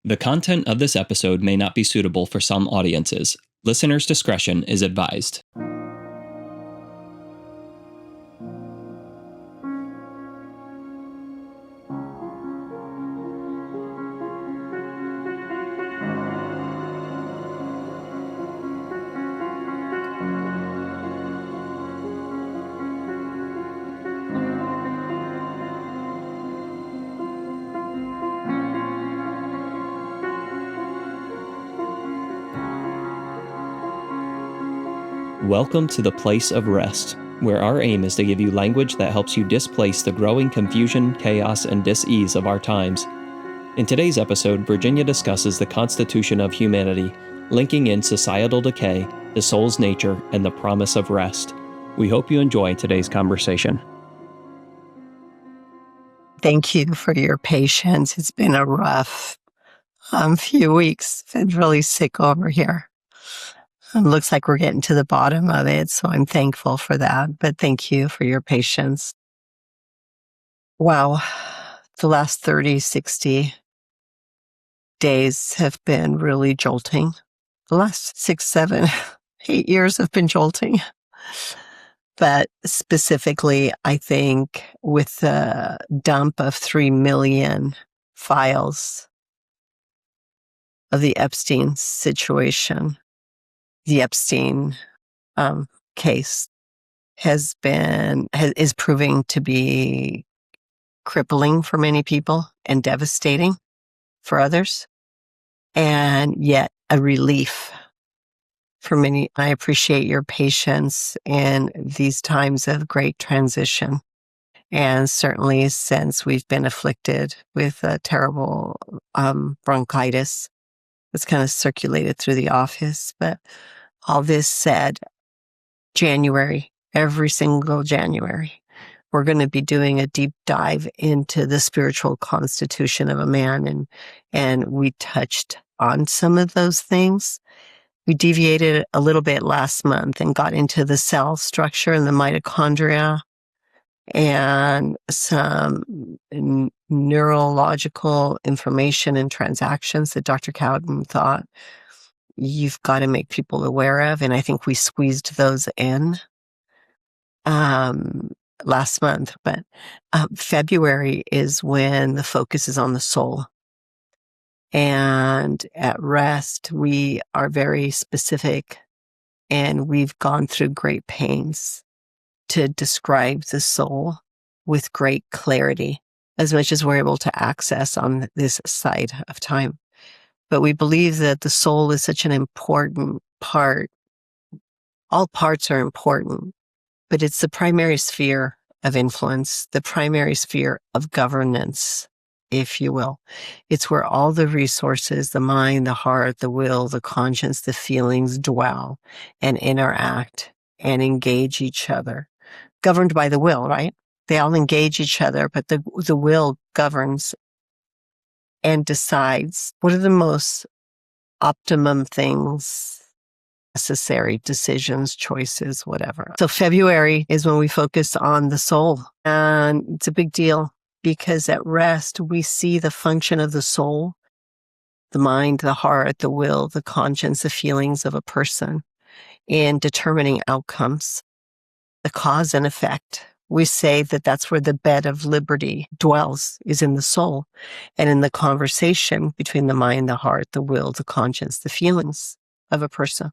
The content of this episode may not be suitable for some audiences. Listener's discretion is advised. Welcome to the place of rest, where our aim is to give you language that helps you displace the growing confusion, chaos, and dis-ease of our times. In today's episode, Virginia discusses the constitution of humanity, linking in societal decay, the soul's nature, and the promise of rest. We hope you enjoy today's conversation. Thank you for your patience. It's been a rough few weeks. Been really sick over here. It looks like we're getting to the bottom of it, so I'm thankful for that. But thank you for your patience. Wow, the last 30, 60 days have been really jolting. The last 6, 7, 8 years have been jolting. But specifically, I think with the dump of 3 million files of the Epstein situation, the Epstein case is proving to be crippling for many people and devastating for others, and yet a relief for many. I appreciate your patience in these times of great transition. And certainly since we've been afflicted with a terrible bronchitis that's kind of circulated through the office. But all this said, January, every single January, we're going to be doing a deep dive into the spiritual constitution of a man. And we touched on some of those things. We deviated a little bit last month and got into the cell structure and the mitochondria and some neurological information and transactions that Dr. Cowden thought you've got to make people aware of. And I think we squeezed those in last month. But February is when the focus is on the soul. And at R.E.S.T, we are very specific, and we've gone through great pains to describe the soul with great clarity, as much as we're able to access on this side of time. But we believe that the soul is such an important part. All parts are important, but it's the primary sphere of influence, the primary sphere of governance, if you will. It's where all the resources, the mind, the heart, the will, the conscience, the feelings dwell and interact and engage each other. Governed by the will, right? They all engage each other, but the will governs and decides what are the most optimum things, necessary decisions, choices, whatever. So February is when we focus on the soul. And it's a big deal because at R.E.S.T, we see the function of the soul, the mind, the heart, the will, the conscience, the feelings of a person in determining outcomes, the cause and effect. We say that that's where the bed of liberty dwells, is in the soul, and in the conversation between the mind, the heart, the will, the conscience, the feelings of a person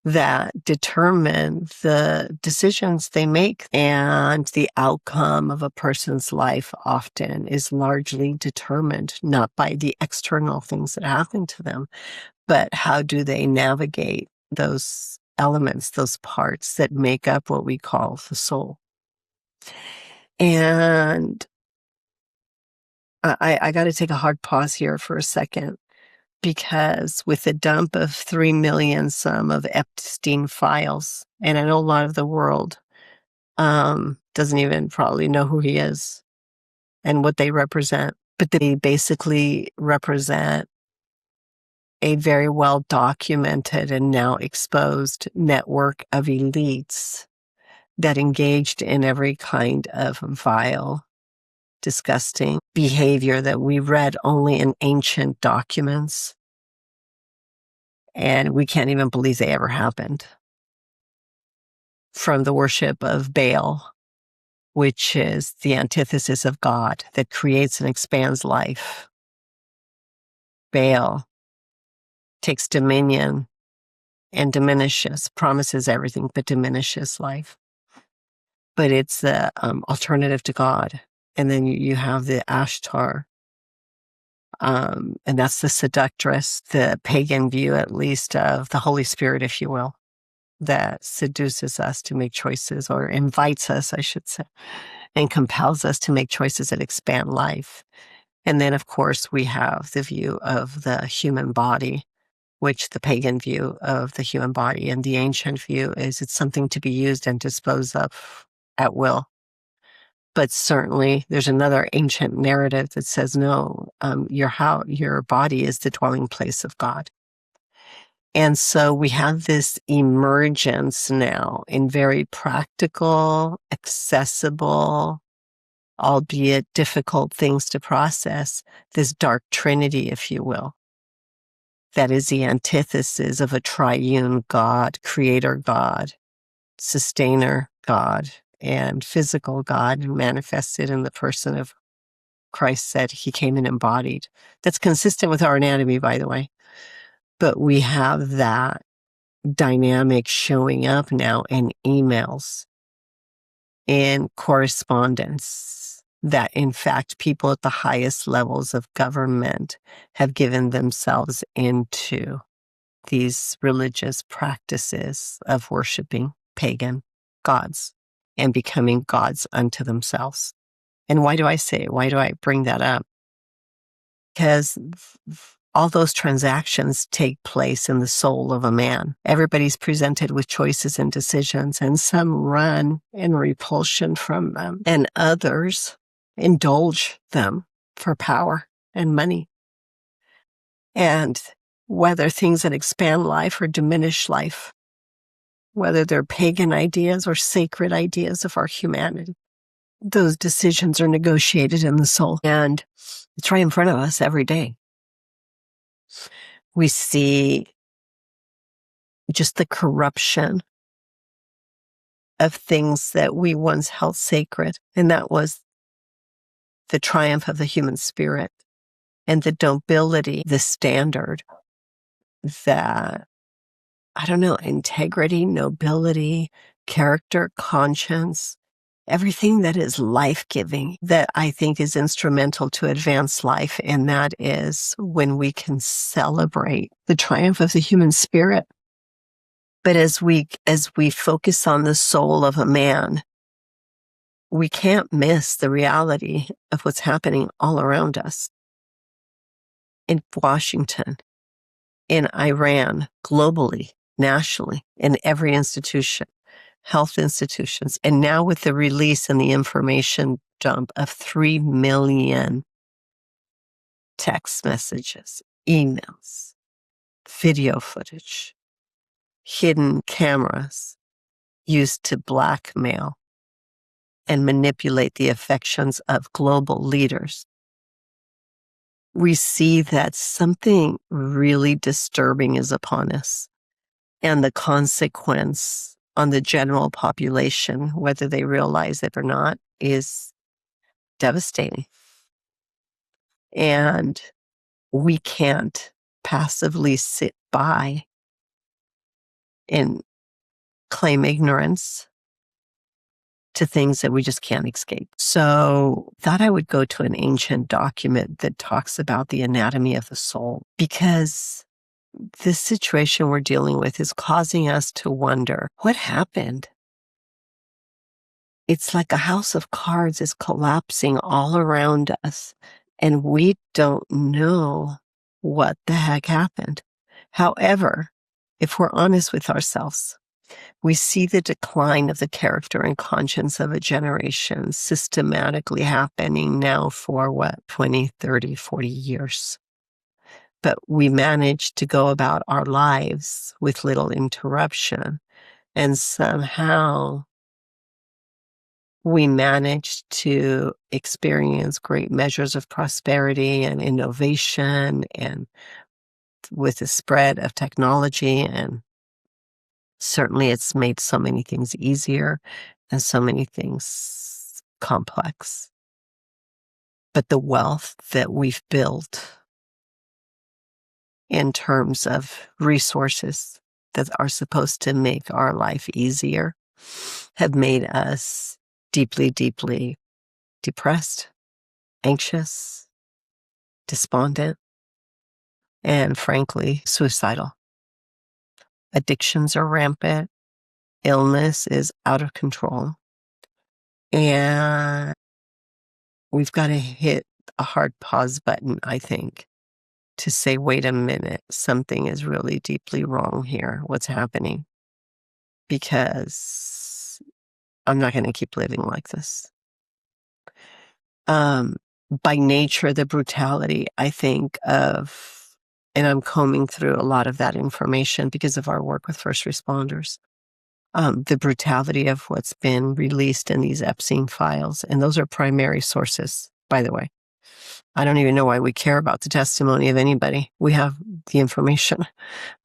that determine the decisions they make. And the outcome of a person's life often is largely determined not by the external things that happen to them, but how do they navigate those elements, those parts that make up what we call the soul. And I got to take a hard pause here for a second, because with the dump of 3 million some of Epstein files, and I know a lot of the world doesn't even probably know who he is and what they represent, but they basically represent a very well documented and now exposed network of elites that engaged in every kind of vile disgusting behavior that we read only in ancient documents. And we can't even believe they ever happened. From the worship of Baal, which is the antithesis of God that creates and expands life. Baal takes dominion and diminishes, promises everything, but diminishes life. But it's the alternative to God. And then you have the Ashtar, and that's the seductress, the pagan view, at least, of the Holy Spirit, if you will, that seduces us to make choices, or invites us, I should say, and compels us to make choices that expand life. And then, of course, we have the view of the human body, which the pagan view of the human body and the ancient view is it's something to be used and disposed of at will. But certainly there's another ancient narrative that says, no, your body is the dwelling place of God. And so we have this emergence now in very practical, accessible, albeit difficult things to process, this dark trinity, if you will. That is the antithesis of a triune God, creator God, sustainer God, and physical God manifested in the person of Christ said he came and embodied. That's consistent with our anatomy, by the way. But we have that dynamic showing up now in emails, in correspondence, that in fact people at the highest levels of government have given themselves into these religious practices of worshiping pagan gods and becoming gods unto themselves. And why do I bring that up? Because all those transactions take place in the soul of a man. Everybody's presented with choices and decisions, and some run in repulsion from them, and others indulge them for power and money. And whether things that expand life or diminish life, whether they're pagan ideas or sacred ideas of our humanity, those decisions are negotiated in the soul. And it's right in front of us every day. We see just the corruption of things that we once held sacred. And that was the triumph of the human spirit and the nobility, the standard that, I don't know, integrity, nobility, character, conscience, everything that is life-giving that I think is instrumental to advance life. And that is when we can celebrate the triumph of the human spirit. But as we focus on the soul of a man, we can't miss the reality of what's happening all around us. In Washington, in Iran, globally, nationally, in every institution, health institutions, and now with the release and the information dump of 3 million text messages, emails, video footage, hidden cameras used to blackmail and manipulate the affections of global leaders, we see that something really disturbing is upon us. And the consequence on the general population, whether they realize it or not, is devastating. And we can't passively sit by and claim ignorance to things that we just can't escape. So thought I would go to an ancient document that talks about the anatomy of the soul, because this situation we're dealing with is causing us to wonder, what happened? It's like a house of cards is collapsing all around us, and we don't know what the heck happened. However, if we're honest with ourselves, we see the decline of the character and conscience of a generation systematically happening now for 20, 30, 40 years. But we managed to go about our lives with little interruption. And somehow we managed to experience great measures of prosperity and innovation, and with the spread of technology, and certainly it's made so many things easier and so many things complex. But the wealth that we've built in terms of resources that are supposed to make our life easier have made us deeply, deeply depressed, anxious, despondent, and frankly, suicidal. Addictions are rampant. Illness is out of control. And we've got to hit a hard pause button, I think, to say, wait a minute, something is really deeply wrong here. What's happening? Because I'm not going to keep living like this. By nature, the brutality, I think of, and I'm combing through a lot of that information because of our work with first responders, the brutality of what's been released in these Epstein files. And those are primary sources, by the way. I don't even know why we care about the testimony of anybody. We have the information.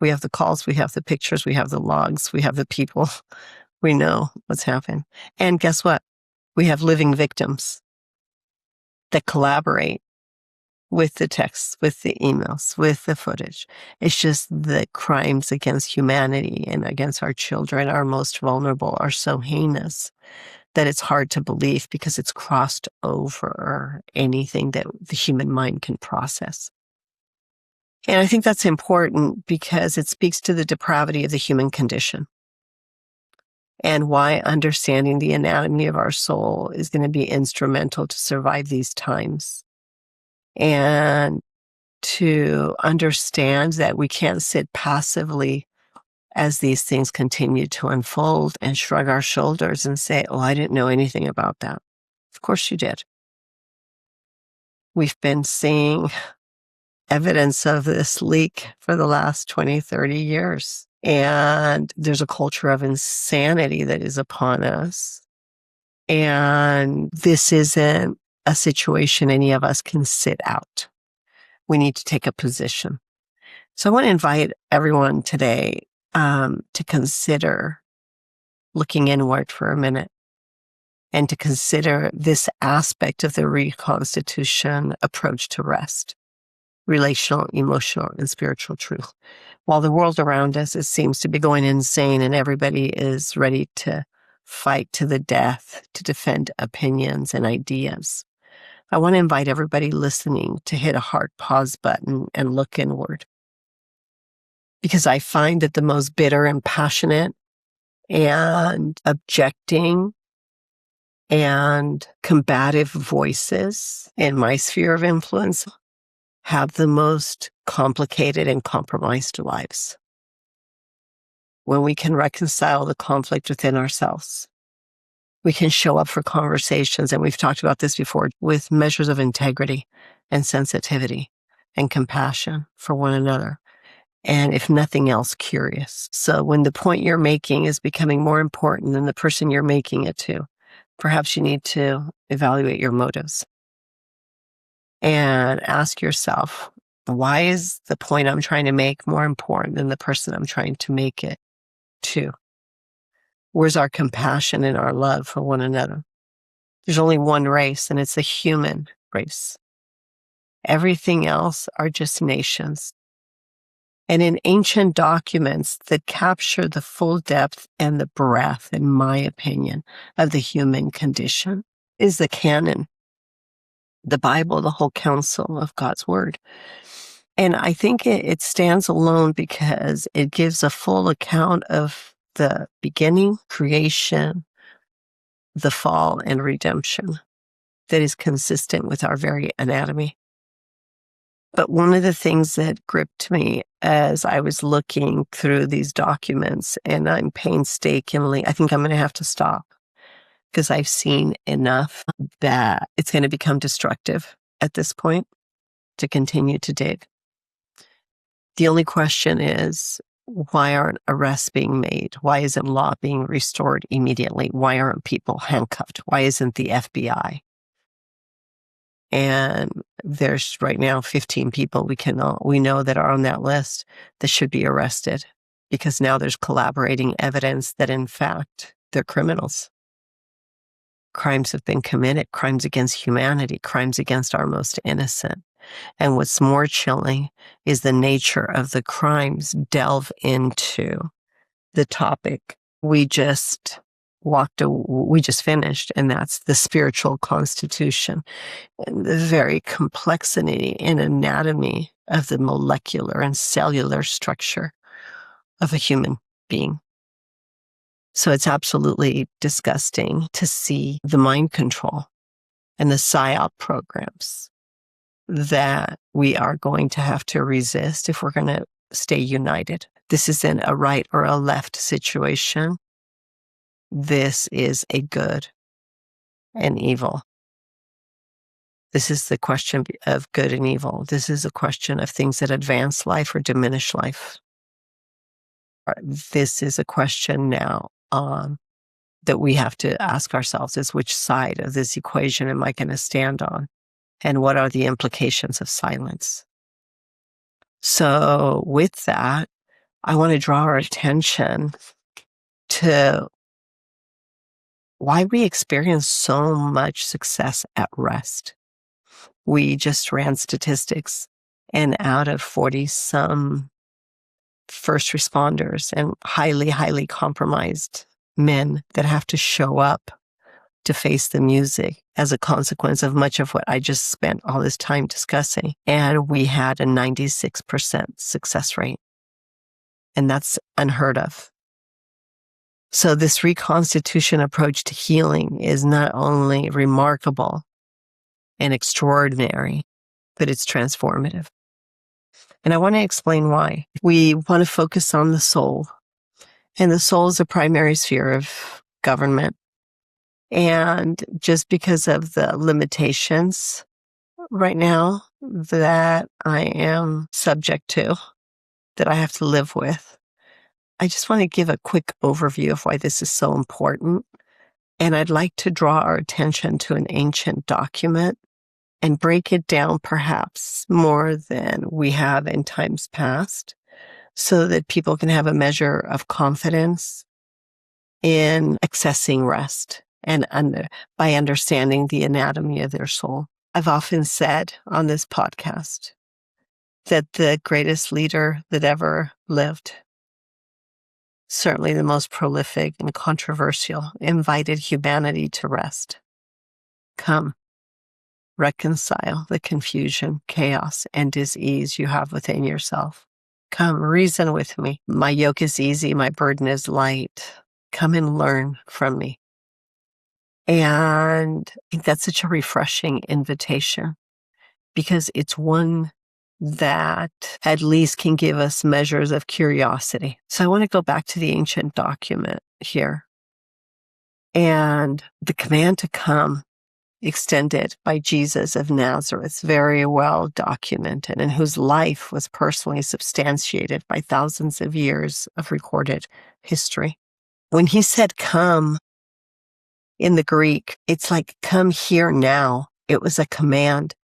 We have the calls. We have the pictures. We have the logs. We have the people. We know what's happened. And guess what? We have living victims that collaborate with the texts, with the emails, with the footage. It's just the crimes against humanity and against our children, our most vulnerable, are so heinous that it's hard to believe because it's crossed over anything that the human mind can process. And I think that's important because it speaks to the depravity of the human condition and why understanding the anatomy of our soul is going to be instrumental to survive these times. And to understand that we can't sit passively as these things continue to unfold and shrug our shoulders and say, oh, I didn't know anything about that. Of course you did. We've been seeing evidence of this leak for the last 20, 30 years. And there's a culture of insanity that is upon us. And this isn't a situation any of us can sit out. We need to take a position. So I want to invite everyone today to consider looking inward for a minute and to consider this aspect of the reconstitution approach to rest, relational, emotional, and spiritual truth. While the world around us, it seems to be going insane and everybody is ready to fight to the death to defend opinions and ideas, I want to invite everybody listening to hit a hard pause button and look inward. Because I find that the most bitter and passionate and objecting and combative voices in my sphere of influence have the most complicated and compromised lives. When we can reconcile the conflict within ourselves, we can show up for conversations, and we've talked about this before, with measures of integrity and sensitivity and compassion for one another. And if nothing else, curious. So when the point you're making is becoming more important than the person you're making it to, perhaps you need to evaluate your motives and ask yourself, why is the point I'm trying to make more important than the person I'm trying to make it to? Where's our compassion and our love for one another? There's only one race, and it's a human race. Everything else are just nations. And in ancient documents that capture the full depth and the breadth, in my opinion, of the human condition is the canon, the Bible, the whole counsel of God's word. And I think it stands alone because it gives a full account of the beginning, creation, the fall, and redemption that is consistent with our very anatomy. But one of the things that gripped me as I was looking through these documents, and I'm painstakingly, I think I'm going to have to stop because I've seen enough that it's going to become destructive at this point to continue to dig. The only question is, Why aren't arrests being made? Why isn't law being restored immediately? Why aren't people handcuffed? Why isn't the FBI? And there's right now 15 people we know that are on that list that should be arrested, because now there's collaborating evidence that in fact they're criminals. Crimes have been committed, crimes against humanity, crimes against our most innocent. And what's more chilling is the nature of the crimes delve into the topic we just finished, and that's the spiritual constitution and the very complexity and anatomy of the molecular and cellular structure of a human being. So it's absolutely disgusting to see the mind control and the PSYOP programs that we are going to have to resist if we're going to stay united. This isn't a right or a left situation. This is a good and evil. This is the question of good and evil. This is a question of things that advance life or diminish life. This is a question now that we have to ask ourselves is, which side of this equation am I going to stand on? And what are the implications of silence? So with that, I want to draw our attention to why we experience so much success at R.E.S.T. We just ran statistics, and out of 40-some first responders and highly, highly compromised men that have to show up to face the music as a consequence of much of what I just spent all this time discussing. And we had a 96% success rate. And that's unheard of. So this reconstitution approach to healing is not only remarkable and extraordinary, but it's transformative. And I want to explain why. We want to focus on the soul. And the soul is a primary sphere of government. And just because of the limitations right now that I am subject to, that I have to live with, I just want to give a quick overview of why this is so important. And I'd like to draw our attention to an ancient document and break it down perhaps more than we have in times past, so that people can have a measure of confidence in accessing rest and by understanding the anatomy of their soul. I've often said on this podcast that the greatest leader that ever lived, certainly the most prolific and controversial, invited humanity to rest. Come, reconcile the confusion, chaos, and dis-ease you have within yourself. Come, reason with me. My yoke is easy, my burden is light. Come and learn from me. And I think that's such a refreshing invitation, because it's one that at least can give us measures of curiosity. So I want to go back to the ancient document here. And the command to come, extended by Jesus of Nazareth, very well documented, and whose life was personally substantiated by thousands of years of recorded history. When he said come in the Greek, it's like come here now. It was a command.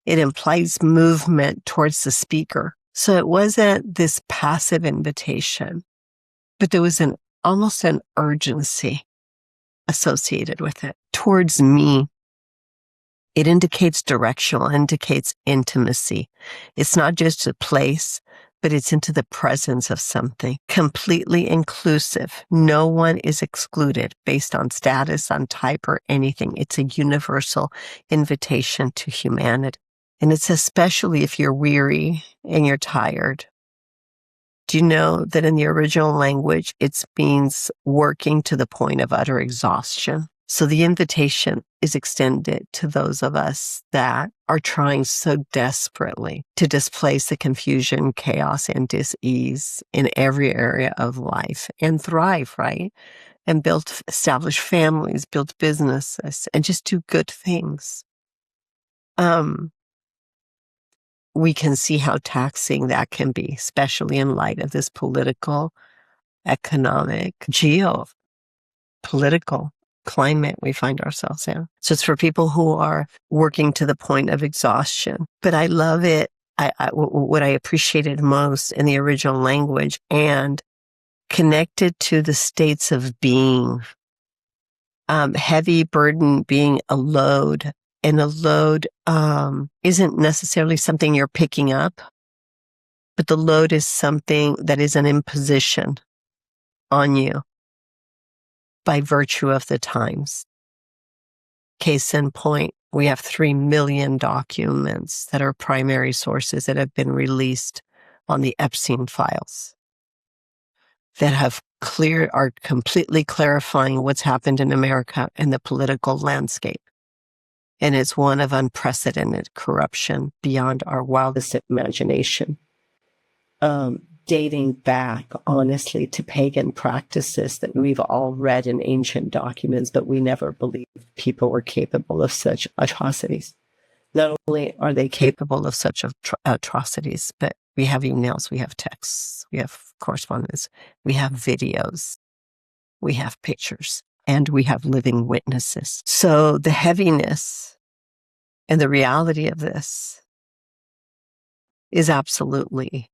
It implies movement towards the speaker. So it wasn't this passive invitation, but there was almost an urgency associated with it towards me. It indicates directional, indicates intimacy. It's not just a place, but it's into the presence of something. Completely inclusive. No one is excluded based on status, on type, or anything. It's a universal invitation to humanity. And it's especially if you're weary and you're tired. Do you know that in the original language, it means working to the point of utter exhaustion? So the invitation is extended to those of us that are trying so desperately to displace the confusion, chaos, and dis-ease in every area of life and thrive, right? And establish families, build businesses, and just do good things. we can see how taxing that can be, especially in light of this political, economic, geopolitical climate we find ourselves in. So it's for people who are working to the point of exhaustion. But I love it. What I appreciated most in the original language and connected to the states of being, heavy burden being a load, and a load isn't necessarily something you're picking up, but the load is something that is an imposition on you by virtue of the times. Case in point, we have 3 million documents that are primary sources that have been released on the Epstein files that are completely clarifying what's happened in America and the political landscape. And it's one of unprecedented corruption beyond our wildest imagination. Dating back, honestly, to pagan practices that we've all read in ancient documents, but we never believed people were capable of such atrocities. Not only are they capable of such atrocities, but we have emails, we have texts, we have correspondence, we have videos, we have pictures, and we have living witnesses. So the heaviness and the reality of this is absolutely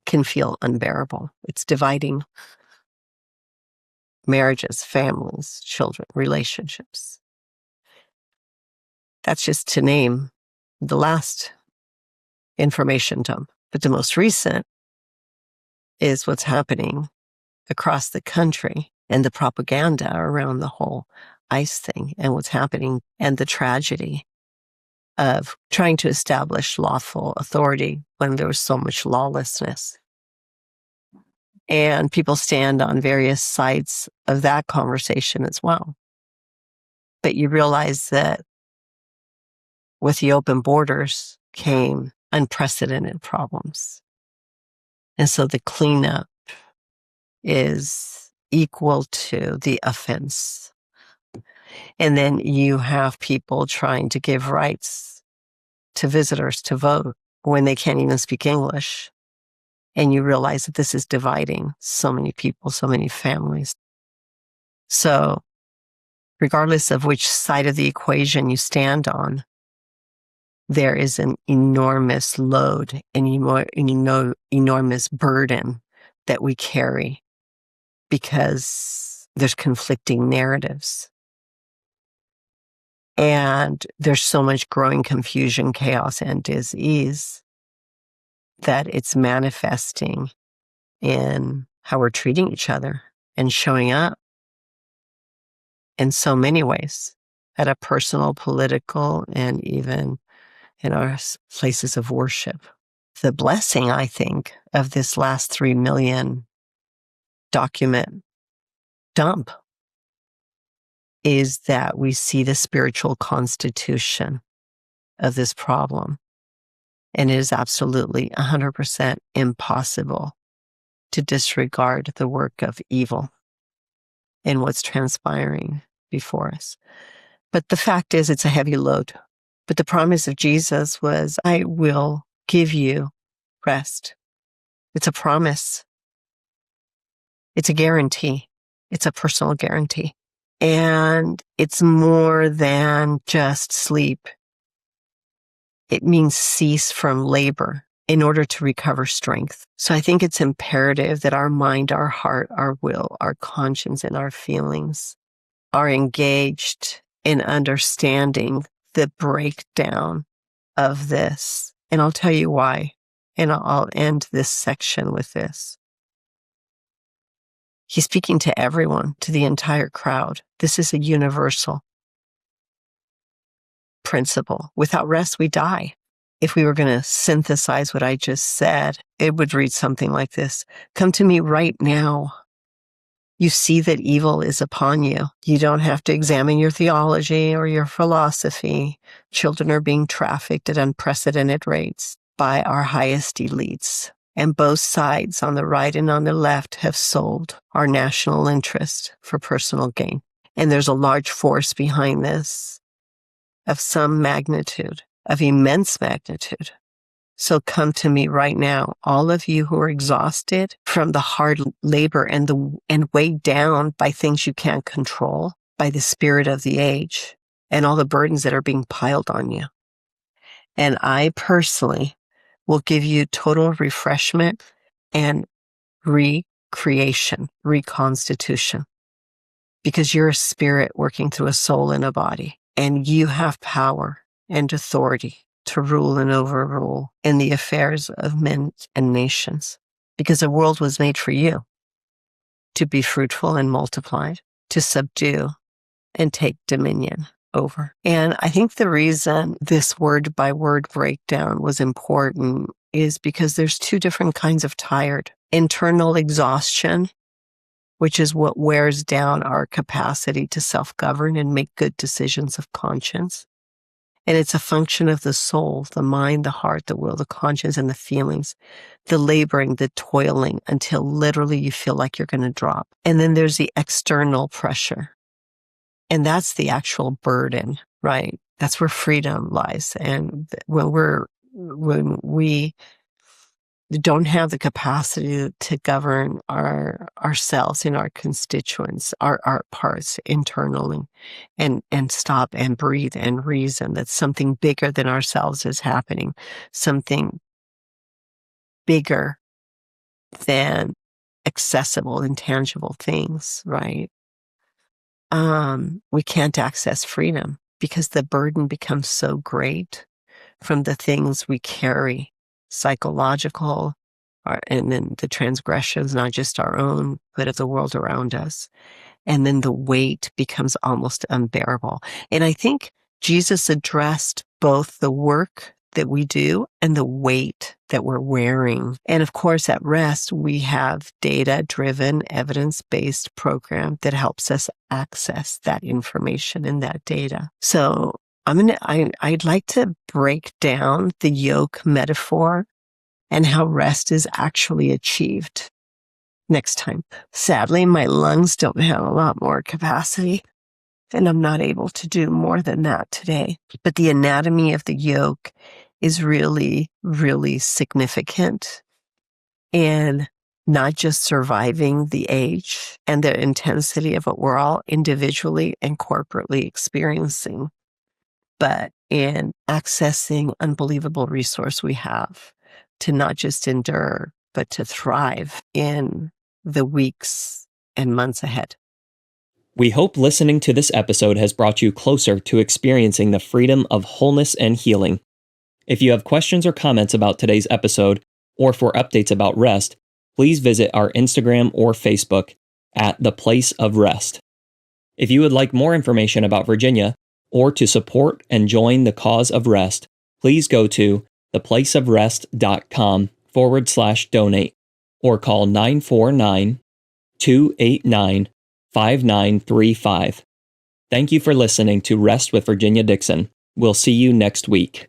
can feel unbearable. It's dividing marriages, families, children, relationships. That's just to name the last information dump. But the most recent is what's happening across the country and the propaganda around the whole ICE thing and what's happening and the tragedy of trying to establish lawful authority when there was so much lawlessness. And people stand on various sides of that conversation as well. But you realize that with the open borders came unprecedented problems. And so the cleanup is equal to the offense. And then you have people trying to give rights to visitors to vote when they can't even speak English. And you realize that this is dividing so many people, so many families. So regardless of which side of the equation you stand on, there is an enormous load, an enormous burden that we carry because there's conflicting narratives. And there's so much growing confusion, chaos, and dis-ease that it's manifesting in how we're treating each other and showing up in so many ways at a personal, political, and even in our places of worship. The blessing, I think, of this last 3 million document dump is that we see the spiritual constitution of this problem. And it is absolutely 100% impossible to disregard the work of evil in what's transpiring before us. But the fact is, it's a heavy load. But the promise of Jesus was, I will give you rest. It's a promise. It's a guarantee. It's a personal guarantee. And it's more than just sleep. It means cease from labor in order to recover strength. So I think it's imperative that our mind, our heart, our will, our conscience, and our feelings are engaged in understanding the breakdown of this. And I'll tell you why. And I'll end this section with this. He's speaking to everyone, to the entire crowd. This is a universal principle. Without rest, we die. If we were going to synthesize what I just said, it would read something like this. Come to me right now. You see that evil is upon you. You don't have to examine your theology or your philosophy. Children are being trafficked at unprecedented rates by our highest elites. And both sides, on the right and on the left, have sold our national interest for personal gain. And there's a large force behind this of some magnitude, of immense magnitude. So come to me right now, all of you who are exhausted from the hard labor and weighed down by things you can't control, by the spirit of the age and all the burdens that are being piled on you. And I personally will give you total refreshment and recreation, reconstitution, because you're a spirit working through a soul and a body, and you have power and authority to rule and overrule in the affairs of men and nations, because the world was made for you to be fruitful and multiplied, to subdue and take dominion over. And I think the reason this word by word breakdown was important is because there's two different kinds of tired. Internal exhaustion, which is what wears down our capacity to self-govern and make good decisions of conscience. And it's a function of the soul, the mind, the heart, the will, the conscience, and the feelings, the laboring, the toiling until literally you feel like you're going to drop. And then there's the external pressure. And that's the actual burden, right? That's where freedom lies. And when we don't have the capacity to govern ourselves and our constituents, our parts internally, and stop and breathe and reason that something bigger than ourselves is happening, something bigger than accessible, intangible things, right? We can't access freedom because the burden becomes so great from the things we carry, psychological, and then the transgressions, not just our own, but of the world around us. And then the weight becomes almost unbearable. And I think Jesus addressed both the work that we do and the weight that we're wearing. And of course, at R.E.S.T, we have data-driven, evidence-based program that helps us access that information and that data. So I'd like to break down the yoke metaphor and how rest is actually achieved next time. Sadly, my lungs don't have a lot more capacity, and I'm not able to do more than that today. But the anatomy of the yoke is really, really significant in not just surviving the age and the intensity of what we're all individually and corporately experiencing, but in accessing unbelievable resource we have to not just endure, but to thrive in the weeks and months ahead. We hope listening to this episode has brought you closer to experiencing the freedom of wholeness and healing. If you have questions or comments about today's episode, or for updates about R.E.S.T, please visit our Instagram or Facebook at The Place of R.E.S.T. If you would like more information about Virginia, or to support and join the cause of R.E.S.T, please go to theplaceofrest.com/donate or call 949-289-5935. Thank you for listening to Rest with Virginia Dixon. We'll see you next week.